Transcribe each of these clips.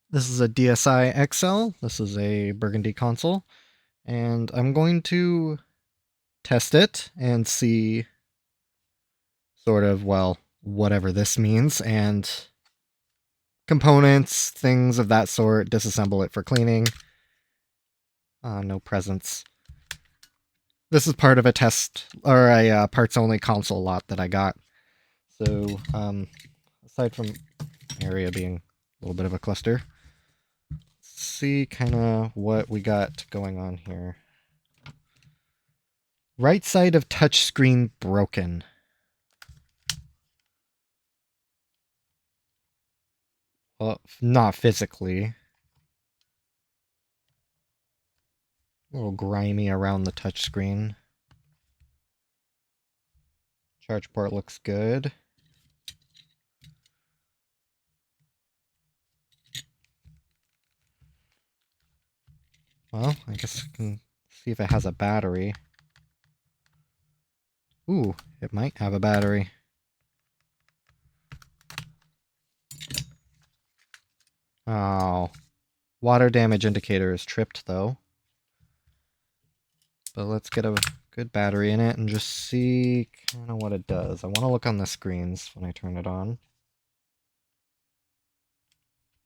This is a DSi XL. This is a Burgundy console. And I'm going to test it and see sort of, well, whatever this means, and components, things of that sort, disassemble it for cleaning. No presents. This is part of a test, or a parts-only console lot that I got. So, aside from area being a little bit of a cluster, let's see kind of what we got going on here. Right side of touchscreen broken. Well, not physically. A little grimy around the touchscreen. Charge port looks good. Well, I guess I can see if it has a battery. Ooh, it might have a battery. Oh, water damage indicator is tripped though. But let's get a good battery in it and just see kind of what it does. I want to look on the screens when I turn it on.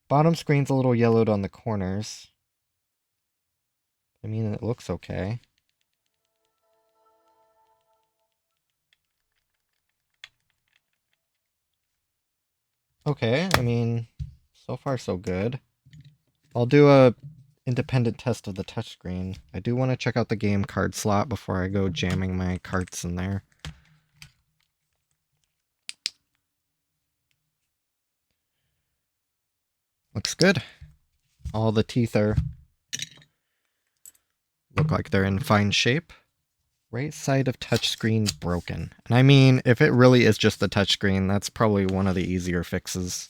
Bottom screen's a little yellowed on the corners. I mean, it looks okay. Okay, I mean, so far so good. I'll do a independent test of the touchscreen. I do want to check out the game card slot before I go jamming my carts in there. Looks good. All the teeth look like they're in fine shape. Right side of touchscreen broken. And I mean, if it really is just the touchscreen, that's probably one of the easier fixes.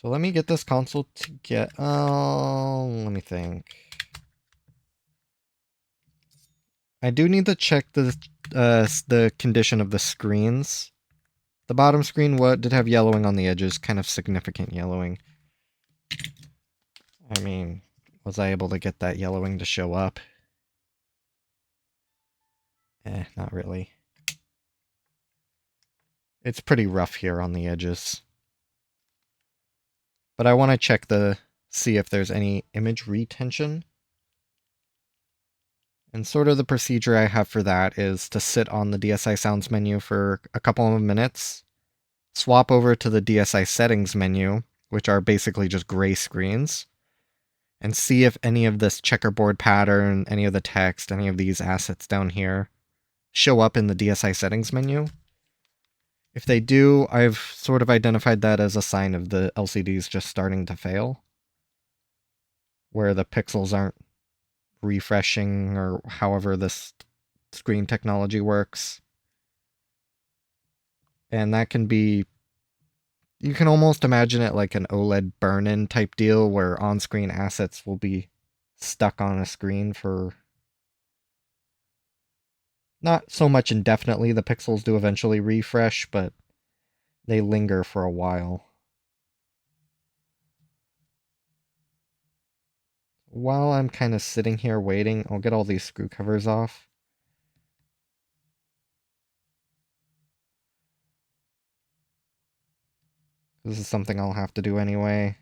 So let me get this console to get... Oh, let me think. I do need to check the condition of the screens. The bottom screen did have yellowing on the edges, kind of significant yellowing. I mean, was I able to get that yellowing to show up? Not really. It's pretty rough here on the edges. But I want to check see if there's any image retention. And sort of the procedure I have for that is to sit on the DSi sounds menu for a couple of minutes, swap over to the DSi settings menu, which are basically just gray screens, and see if any of this checkerboard pattern, any of the text, any of these assets down here show up in the DSi settings menu. If they do, I've sort of identified that as a sign of the LCDs just starting to fail, where the pixels aren't refreshing or however this screen technology works. And that can be, you can almost imagine it like an OLED burn-in type deal where on-screen assets will be stuck on a screen for not so much indefinitely. The pixels do eventually refresh, but they linger for a while. While I'm kind of sitting here waiting, I'll get all these screw covers off. This is something I'll have to do anyway.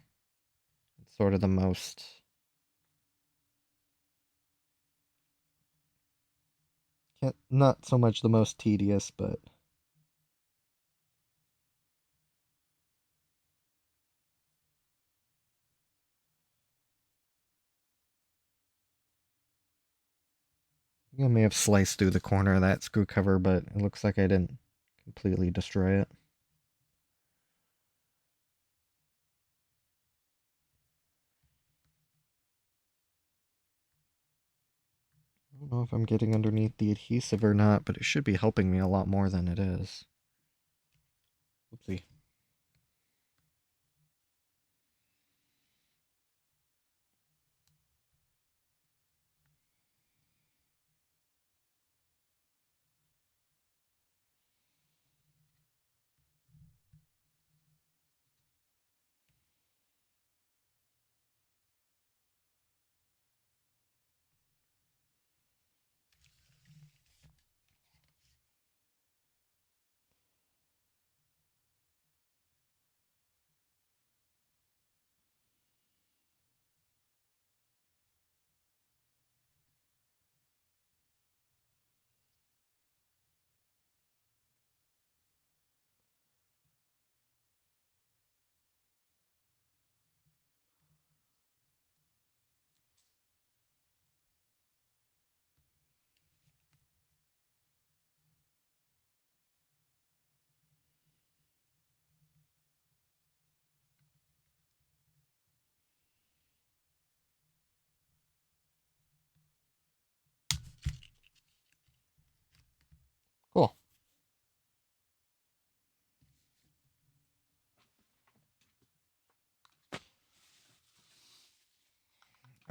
It's sort of the most... Not so much the most tedious, but... I may have sliced through the corner of that screw cover, but it looks like I didn't completely destroy it. I don't know if I'm getting underneath the adhesive or not, but it should be helping me a lot more than it is. Oopsie.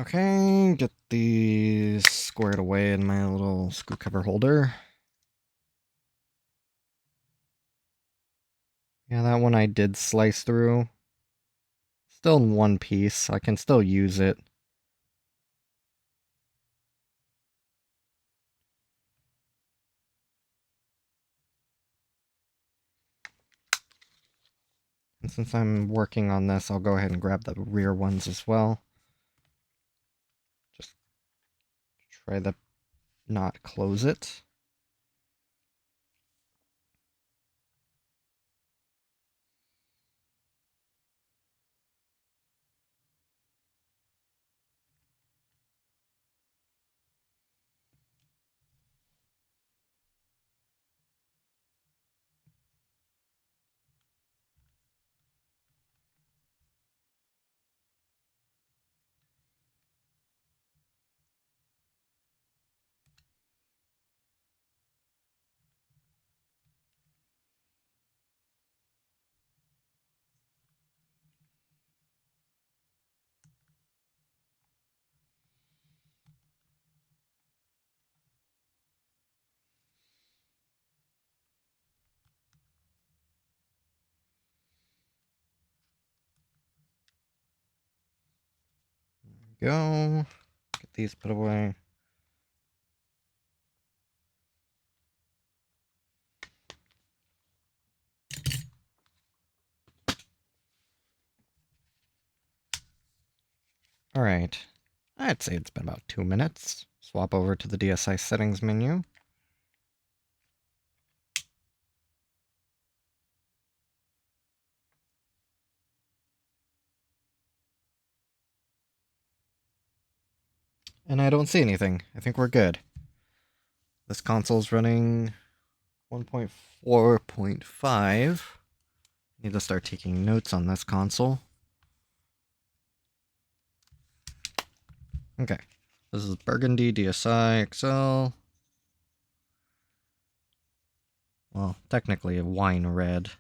Okay, get these squared away in my little screw cover holder. Yeah, that one I did slice through. Still in one piece, so I can still use it. And since I'm working on this, I'll go ahead and grab the rear ones as well. Just try to not close it. Go. Get these put away. Alright. I'd say it's been about 2 minutes. Swap over to the DSI settings menu. And I don't see anything. I think we're good. This console's running 1.4.5. Need to start taking notes on this console. Okay. This is Burgundy DSI XL. Well, technically a wine red.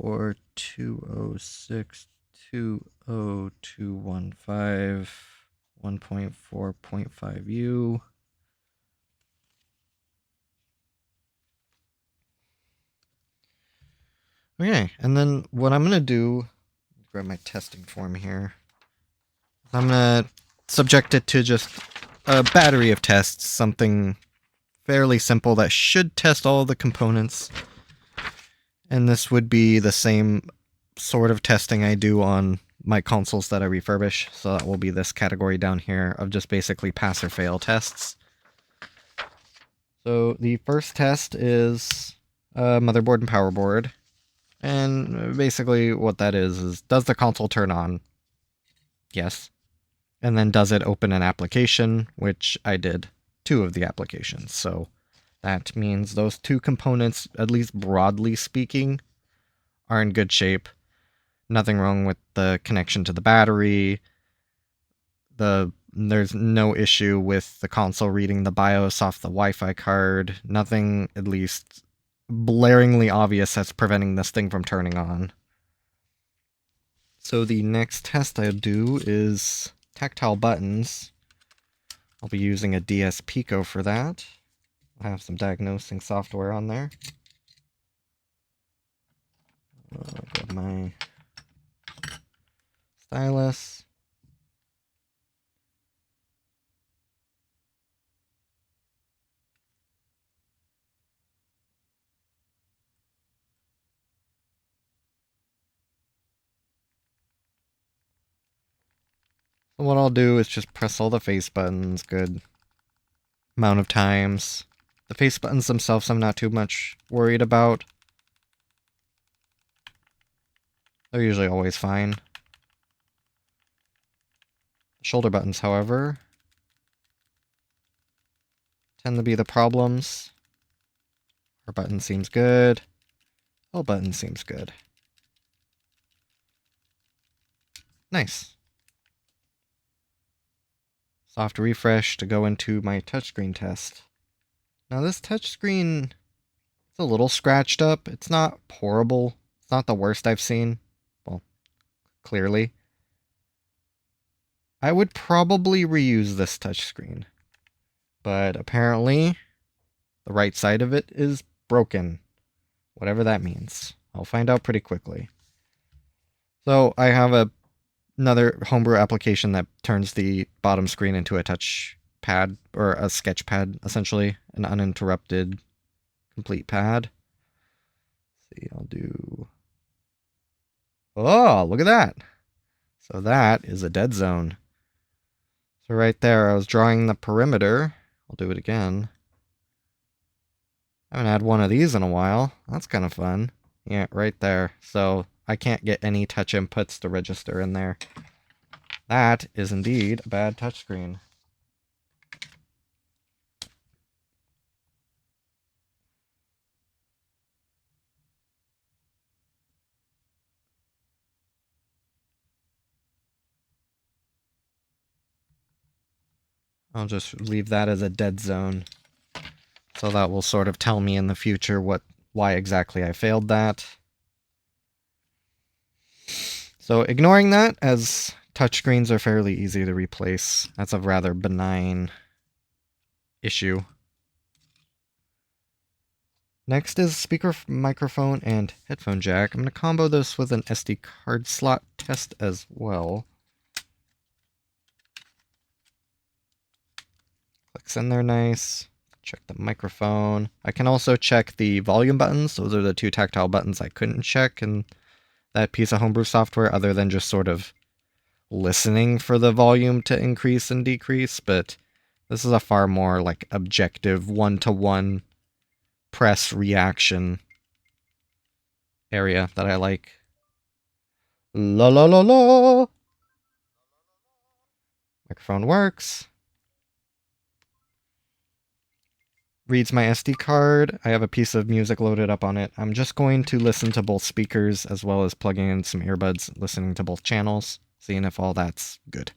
For 206-20215, 1.4.5U. Okay, and then what I'm gonna do, grab my testing form here. I'm gonna subject it to just a battery of tests, something fairly simple that should test all the components. And this would be the same sort of testing I do on my consoles that I refurbish. So that will be this category down here of just basically pass or fail tests. So the first test is motherboard and power board. And basically what that is does the console turn on? Yes. And then does it open an application, which I did 2 of the applications. So that means those 2 components, at least broadly speaking, are in good shape. Nothing wrong with the connection to the battery. There's no issue with the console reading the BIOS off the Wi-Fi card. Nothing, at least, blaringly obvious that's preventing this thing from turning on. So the next test I'll do is tactile buttons. I'll be using a DS Pico for that. I have some diagnosing software on there. I'll grab my stylus. So what I'll do is just press all the face buttons good amount of times. The face buttons themselves I'm not too much worried about. They're usually always fine. Shoulder buttons, however, tend to be the problems. R button seems good. L button seems good. Nice. Soft refresh to go into my touchscreen test. Now this touchscreen, it's a little scratched up. It's not horrible. It's not the worst I've seen. Well, clearly. I would probably reuse this touchscreen. But apparently, the right side of it is broken. Whatever that means. I'll find out pretty quickly. So I have another homebrew application that turns the bottom screen into a touch pad, or a sketch pad, essentially. An uninterrupted, complete pad. Let's see, I'll do... Oh, look at that! So that is a dead zone. So right there, I was drawing the perimeter. I'll do it again. I haven't had one of these in a while. That's kind of fun. Yeah, right there. So I can't get any touch inputs to register in there. That is indeed a bad touchscreen. I'll just leave that as a dead zone. So that will sort of tell me in the future why exactly I failed that. So ignoring that, as touchscreens are fairly easy to replace. That's a rather benign issue. Next is speaker, microphone, and headphone jack. I'm going to combo this with an SD card slot test as well. Clicks in there nice. Check the microphone. I can also check the volume buttons. Those are the two tactile buttons I couldn't check in that piece of homebrew software, other than just sort of listening for the volume to increase and decrease. But this is a far more like objective one-to-one press reaction area that I like. La la la la! Microphone works. Reads my SD card. I have a piece of music loaded up on it. I'm just going to listen to both speakers as well as plugging in some earbuds, listening to both channels, seeing if all that's good.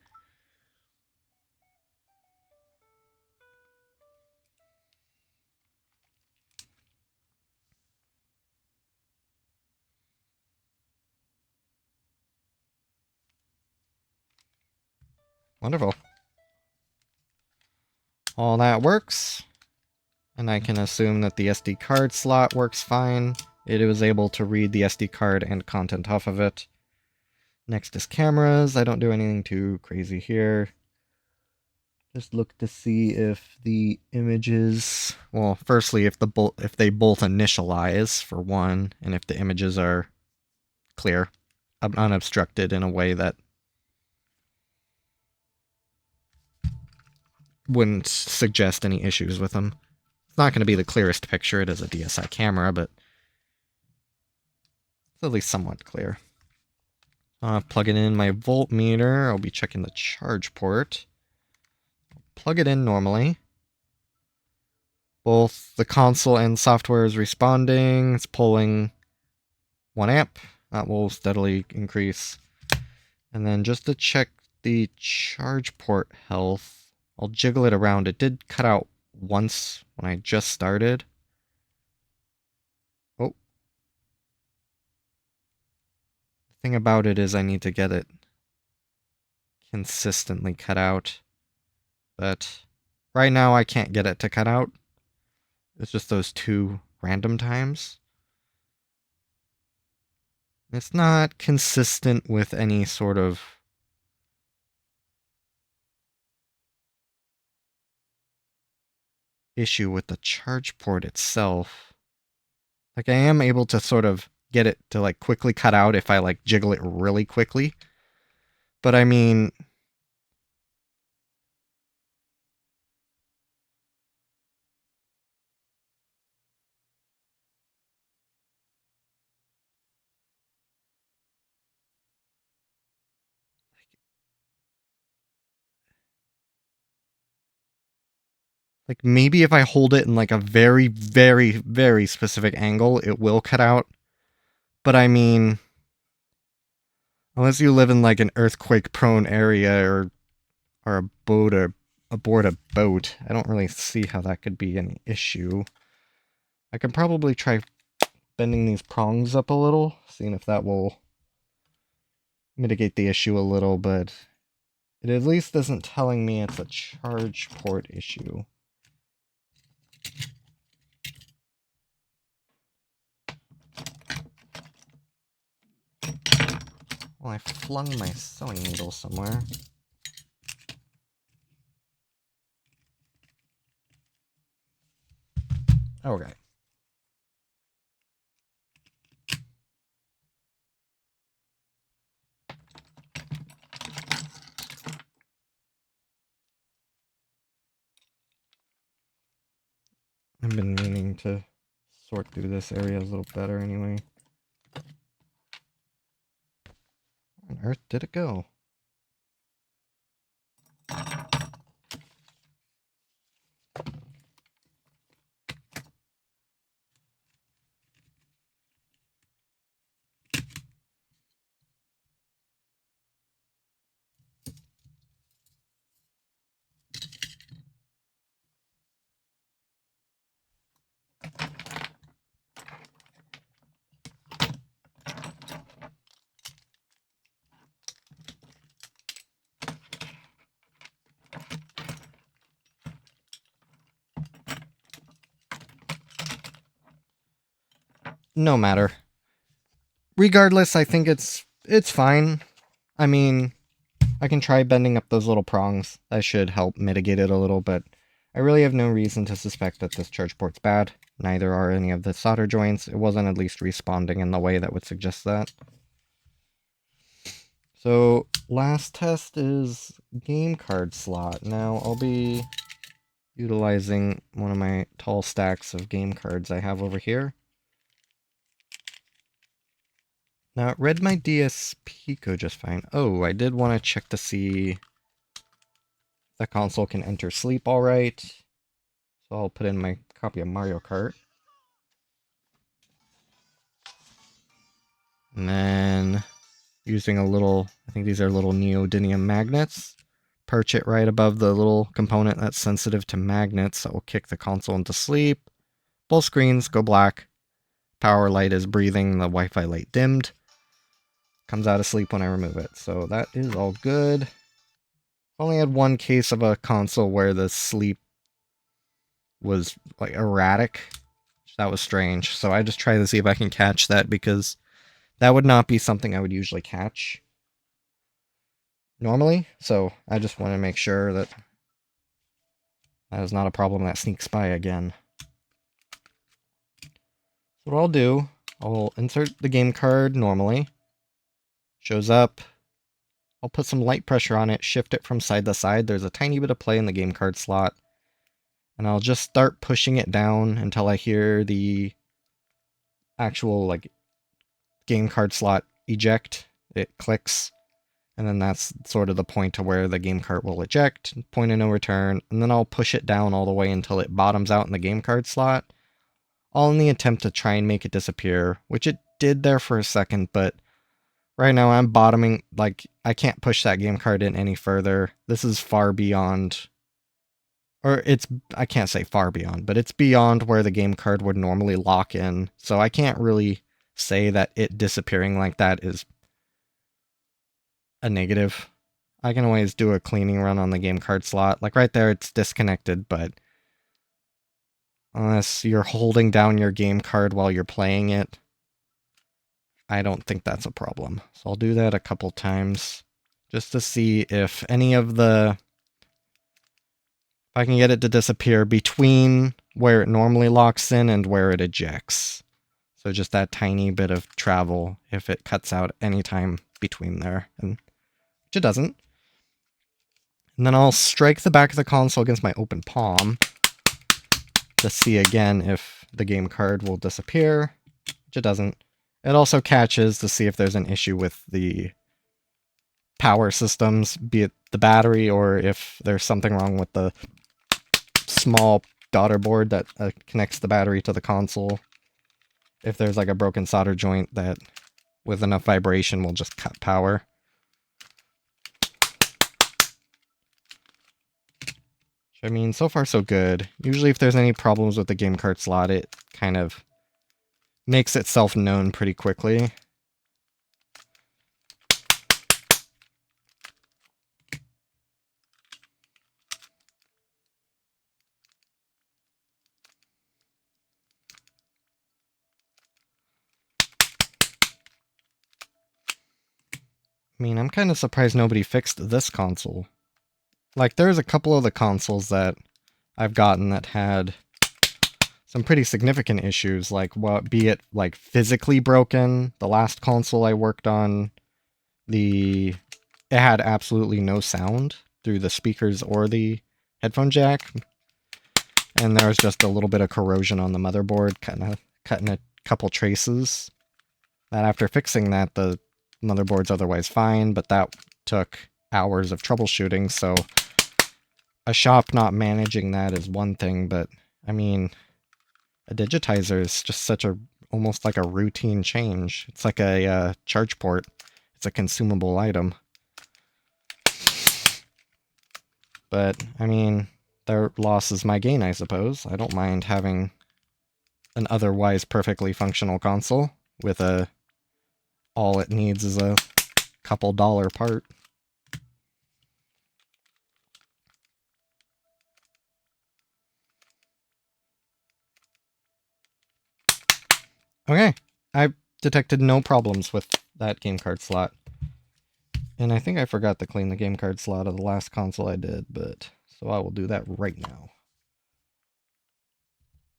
Wonderful. All that works. And I can assume that the SD card slot works fine. It was able to read the SD card and content off of it. Next is cameras. I don't do anything too crazy here. Just look to see if the images, well, firstly, if they both initialize for one, and if the images are clear, unobstructed in a way that wouldn't suggest any issues with them. It's not going to be the clearest picture. It is a DSI camera, but it's at least somewhat clear. Plugging in my voltmeter. I'll be checking the charge port. Plug it in normally. Both the console and software is responding. It's pulling 1 amp. That will steadily increase. And then just to check the charge port health, I'll jiggle it around. It did cut out once when I just started. Oh. The thing about it is I need to get it consistently cut out. But right now I can't get it to cut out. It's just those 2 random times. It's not consistent with any sort of issue with the charge port itself. Like, I am able to sort of get it to like quickly cut out if I like jiggle it really quickly. But I mean, like maybe if I hold it in like a very, very, very specific angle, it will cut out. But I mean, unless you live in like an earthquake-prone area or aboard a boat, I don't really see how that could be any issue. I can probably try bending these prongs up a little, seeing if that will mitigate the issue a little, but it at least isn't telling me it's a charge port issue. Well, I flung my sewing needle somewhere. Okay. I've been meaning to sort through this area a little better anyway. Where on earth did it go? No matter. Regardless, I think it's fine. I mean, I can try bending up those little prongs. That should help mitigate it a little, but I really have no reason to suspect that this charge port's bad. Neither are any of the solder joints. It wasn't at least responding in the way that would suggest that. So, last test is game card slot. Now, I'll be utilizing one of my tall stacks of game cards I have over here. Now, it read my DSP code just fine. Oh, I did want to check to see if the console can enter sleep all right. So I'll put in my copy of Mario Kart. And then, using a little, I think these are little neodymium magnets, perch it right above the little component that's sensitive to magnets that will kick the console into sleep. Both screens go black. Power light is breathing, the Wi-Fi light dimmed. Comes out of sleep when I remove it. So that is all good. Only had one case of a console where the sleep was like erratic. That was strange. So I just try to see if I can catch that, because that would not be something I would usually catch normally. So I just want to make sure that that is not a problem that sneaks by again. So what I'll do, I'll insert the game card normally. Shows up. I'll put some light pressure on it, shift it from side to side. There's a tiny bit of play in the game card slot. And I'll just start pushing it down until I hear the actual like game card slot eject. It clicks. And then that's sort of the point to where the game card will eject, point of no return, and then I'll push it down all the way until it bottoms out in the game card slot. All in the attempt to try and make it disappear, which it did there for a second, but right now I'm bottoming, like, I can't push that game card in any further. This is far beyond, or it's, I can't say far beyond, but it's beyond where the game card would normally lock in, so I can't really say that it disappearing like that is a negative. I can always do a cleaning run on the game card slot. Like right there, it's disconnected, but unless you're holding down your game card while you're playing it, I don't think that's a problem. So I'll do that a couple times just to see if any of the, if I can get it to disappear between where it normally locks in and where it ejects. So just that tiny bit of travel, if it cuts out any time between there, and which it doesn't. And then I'll strike the back of the console against my open palm to see again if the game card will disappear, which it doesn't. It also catches to see if there's an issue with the power systems, be it the battery or if there's something wrong with the small daughter board that connects the battery to the console. If there's like a broken solder joint that with enough vibration will just cut power. I mean, so far so good. Usually if there's any problems with the game card slot, it kind of makes itself known pretty quickly. I mean, I'm kind of surprised nobody fixed this console. Like, there's a couple of the consoles that I've gotten that had some pretty significant issues, like be it like physically broken. The last console I worked on, it had absolutely no sound through the speakers or the headphone jack, and there was just a little bit of corrosion on the motherboard, kind of cutting a couple traces. That after fixing that, the motherboard's otherwise fine, but that took hours of troubleshooting, so a shop not managing that is one thing, but I mean, a digitizer is just almost like a routine change. It's like a charge port. It's a consumable item. But, I mean, their loss is my gain, I suppose. I don't mind having an otherwise perfectly functional console with all it needs is a couple dollar part. Okay, I detected no problems with that game card slot. And I think I forgot to clean the game card slot of the last console I did, but so I will do that right now.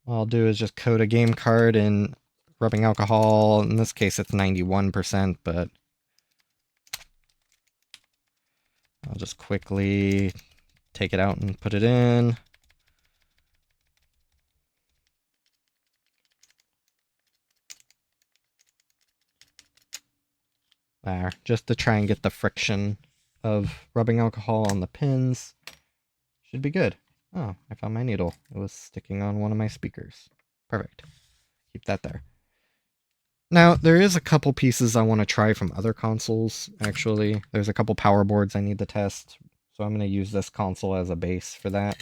All I'll do is just coat a game card in rubbing alcohol. In this case, it's 91%, but I'll just quickly take it out and put it in. There, just to try and get the friction of rubbing alcohol on the pins. Should be good. Oh, I found my needle. It was sticking on one of my speakers. Perfect. Keep that there. Now, there is a couple pieces I want to try from other consoles, actually. There's a couple power boards I need to test, so I'm going to use this console as a base for that.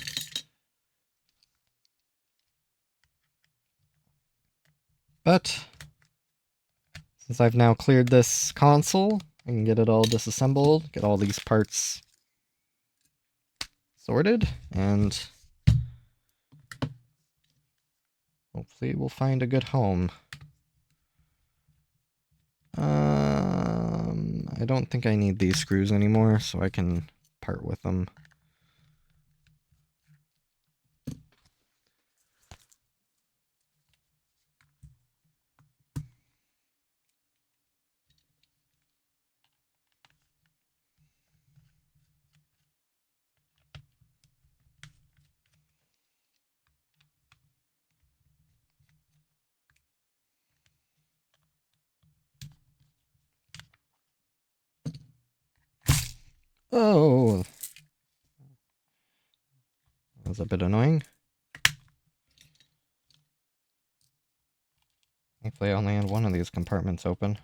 But, since I've now cleared this console, I can get it all disassembled, get all these parts sorted, and hopefully we'll find a good home. I don't think I need these screws anymore, so I can part with them. Oh, that was a bit annoying. Thankfully, I only had one of these compartments open.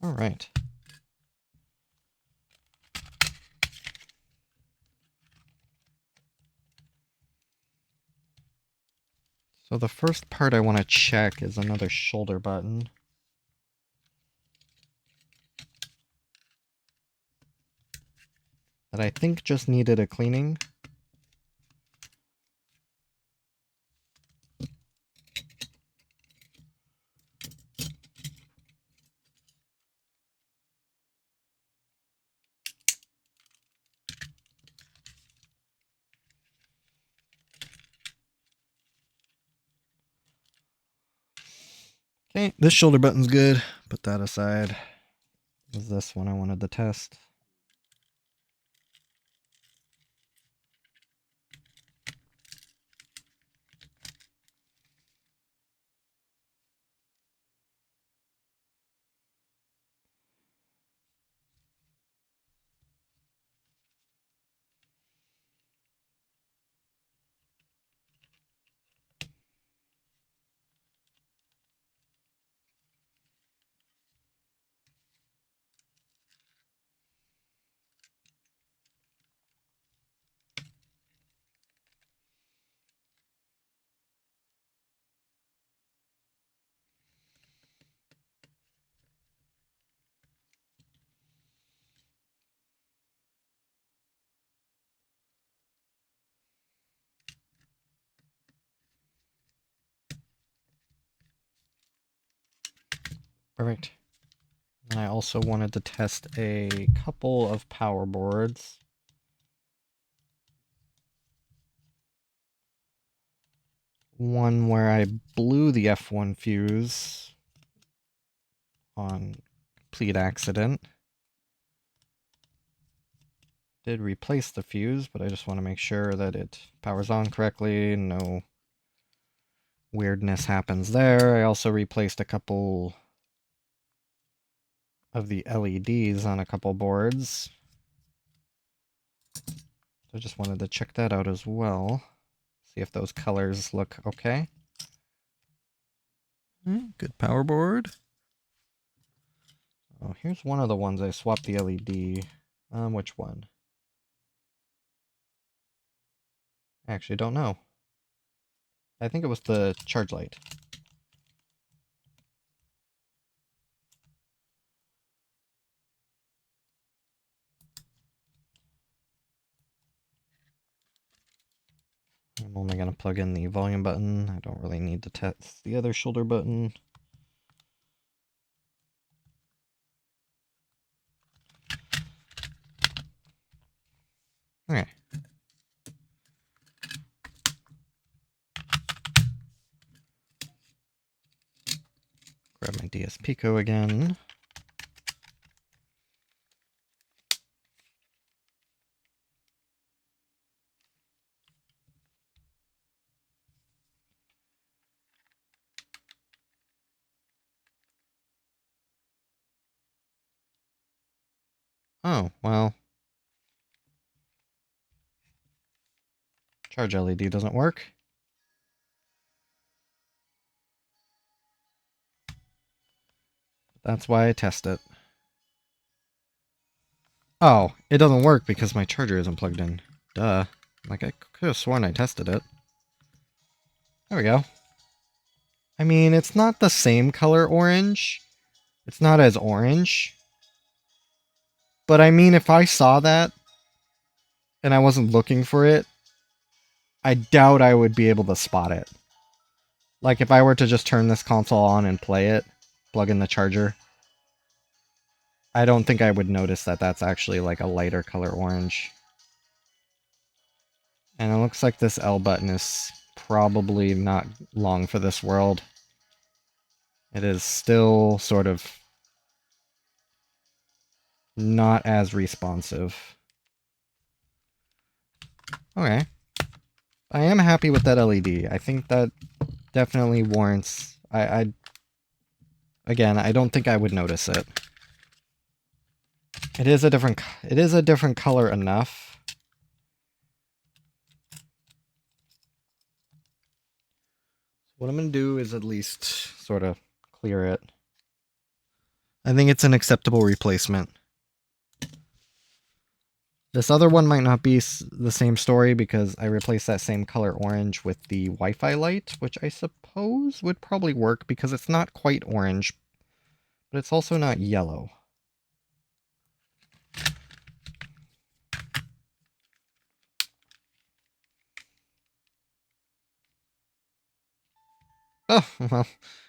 All right. So the first part I want to check is another shoulder button. That I think just needed a cleaning. Okay, this shoulder button's good. Put that aside. Is this one I wanted to test? Perfect. And I also wanted to test a couple of power boards. One where I blew the F1 fuse on complete accident. Did replace the fuse, but I just want to make sure that it powers on correctly, no weirdness happens there. I also replaced a couple of the LEDs on a couple boards. So I just wanted to check that out as well. See if those colors look okay. Good power board. Oh, here's one of the ones I swapped the LED. Which one? I actually don't know. I think it was the charge light. I'm only going to plug in the volume button. I don't really need to test the other shoulder button. Okay. Grab my DS Pico again. Oh, well. Charge LED doesn't work. That's why I test it. Oh, it doesn't work because my charger isn't plugged in. Duh. Like, I could have sworn I tested it. There we go. I mean, it's not the same color orange. It's not as orange. But I mean, if I saw that and I wasn't looking for it, I doubt I would be able to spot it. Like, if I were to just turn this console on and play it, plug in the charger, I don't think I would notice that that's actually like a lighter color orange. And it looks like this L button is probably not long for this world. It is still sort of not as responsive. Okay. I am happy with that LED. I think that definitely warrants... Again, I don't think I would notice it. It is a different color enough. What I'm going to do is at least sort of clear it. I think it's an acceptable replacement. This other one might not be the same story because I replaced that same color orange with the Wi-Fi light, which I suppose would probably work because it's not quite orange, but it's also not yellow. Oh, well,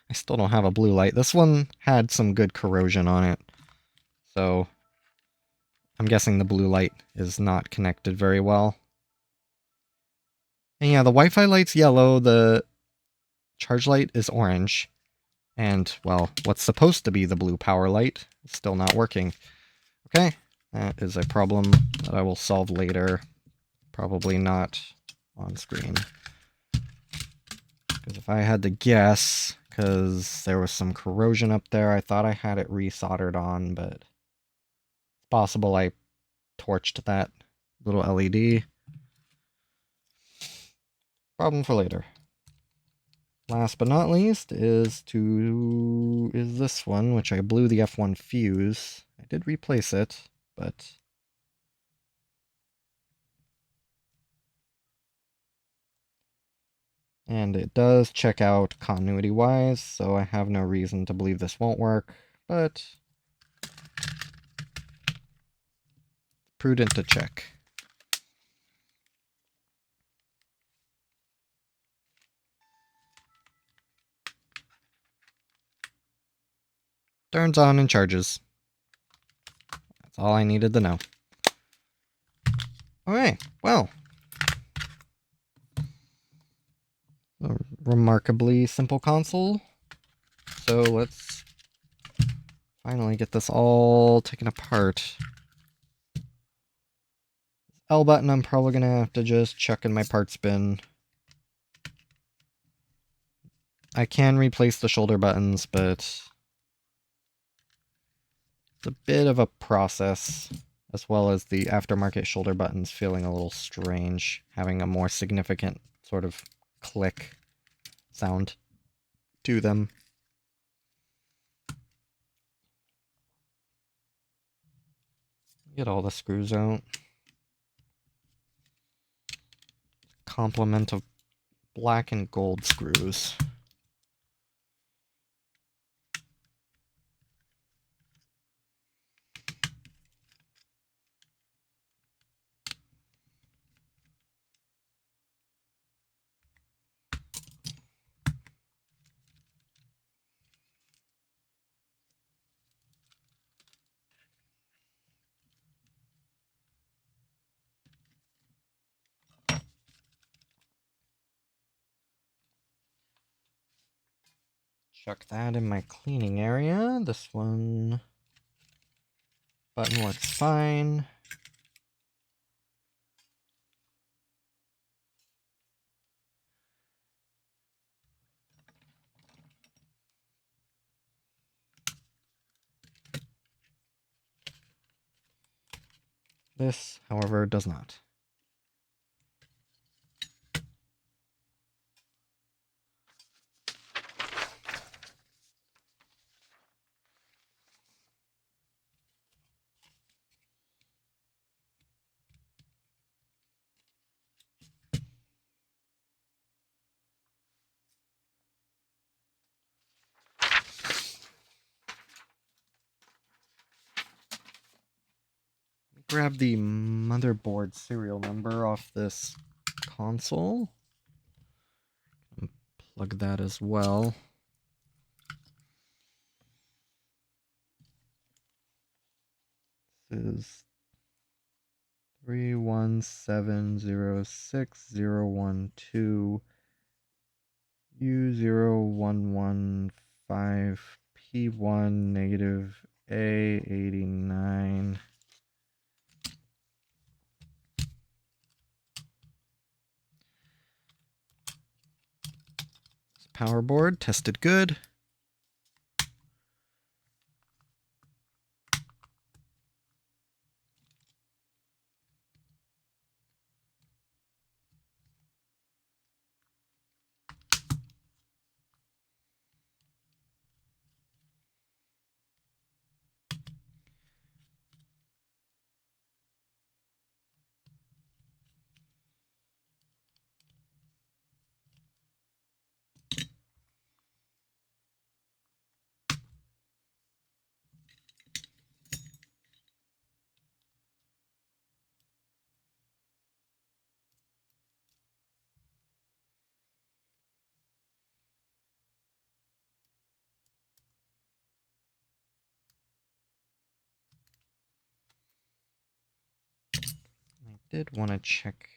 I still don't have a blue light. This one had some good corrosion on it, so I'm guessing the blue light is not connected very well. And yeah, the Wi-Fi light's yellow, the charge light is orange, and, well, what's supposed to be the blue power light is still not working. Okay, that is a problem that I will solve later. Probably not on screen. Because if I had to guess, because there was some corrosion up there, I thought I had it resoldered on, but it's possible I torched that little LED. Problem for later. Last but not least is this one, which I blew the F1 fuse. I did replace it, but and it does check out continuity-wise, so I have no reason to believe this won't work, but prudent to check. Turns on and charges. That's all I needed to know. Alright, well. A remarkably simple console. So let's finally get this all taken apart. L button I'm probably going to have to just chuck in my parts bin. I can replace the shoulder buttons, but it's a bit of a process, as well as the aftermarket shoulder buttons feeling a little strange, having a more significant sort of click sound to them. Get all the screws out. Complement of black and gold screws. Chuck that in my cleaning area. This one button works fine. This, however, does not. Grab the motherboard serial number off this console. And plug that as well. This is 31706012 U0115P1 negative A89. Power board tested good. I did want to check.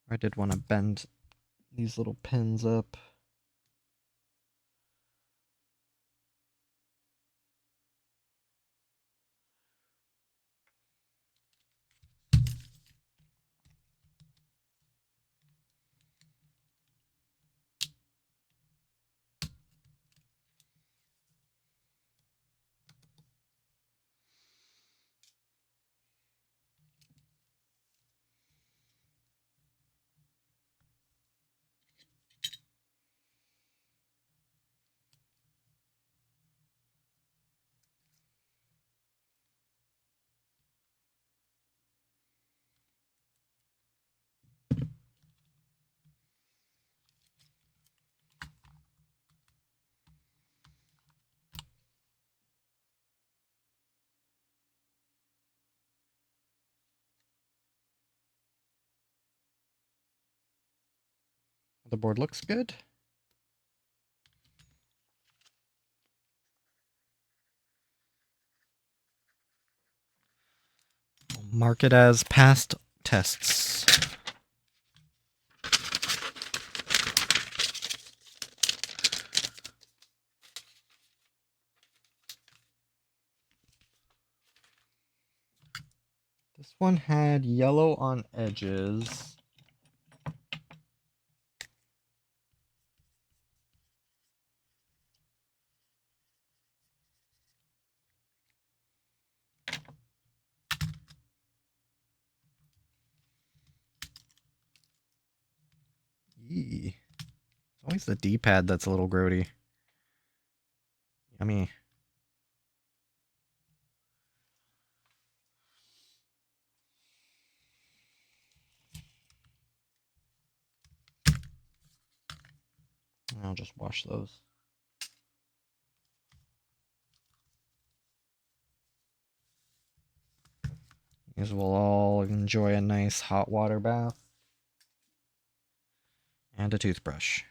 I did want to bend these little pins up. The board looks good. I'll mark it as passed tests. This one had yellow on edges. Yee. It's always the D-pad that's a little grody. Yummy. I'll just wash those. These will all enjoy a nice hot water bath. And a toothbrush.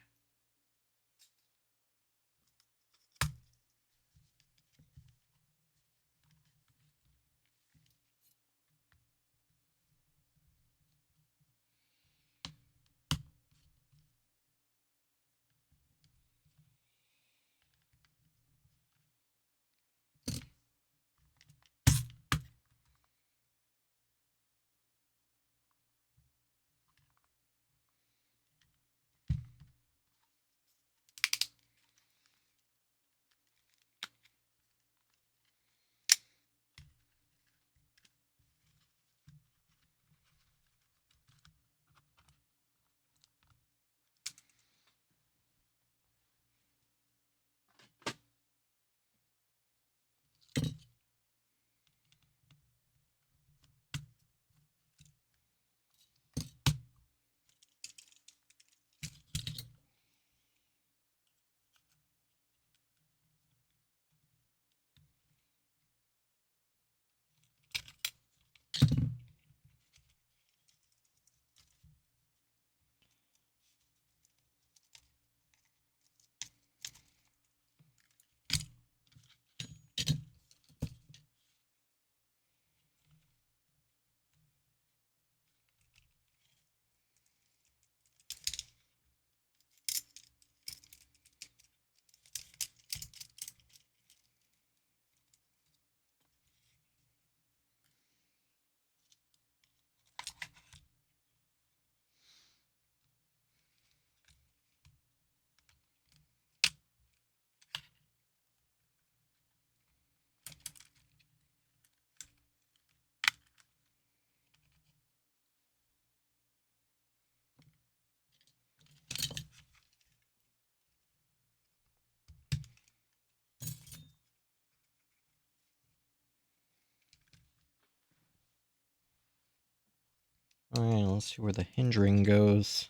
Alright, let's see where the hinge ring goes.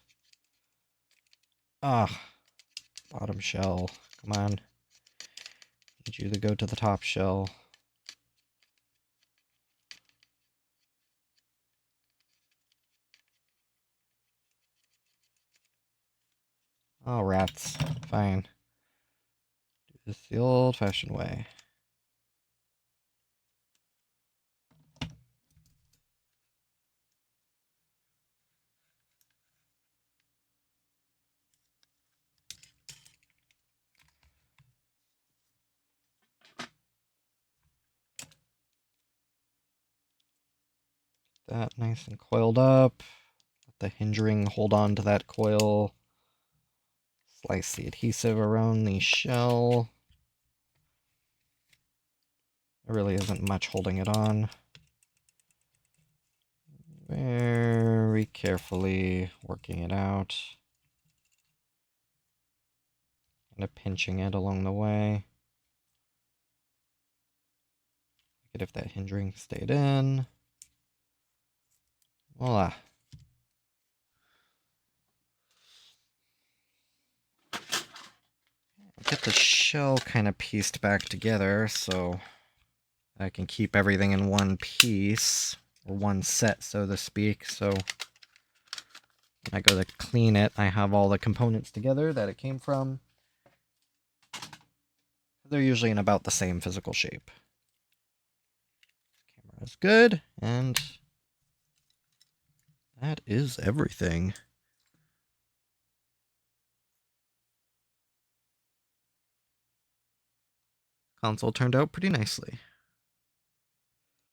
Ah, bottom shell. Come on. Need you to go to the top shell. Oh, rats. Fine. Do this the old-fashioned way. That nice and coiled up. Let the hinge ring hold on to that coil. Slice the adhesive around the shell. There really isn't much holding it on. Very carefully working it out. Kind of pinching it along the way. Look at if that hinge ring stayed in. Voila. Get the shell kind of pieced back together so I can keep everything in one piece, or one set, so to speak. So When I go to clean it, I have all the components together that it came from. They're usually in about the same physical shape. Camera is good, and that is everything. Console turned out pretty nicely.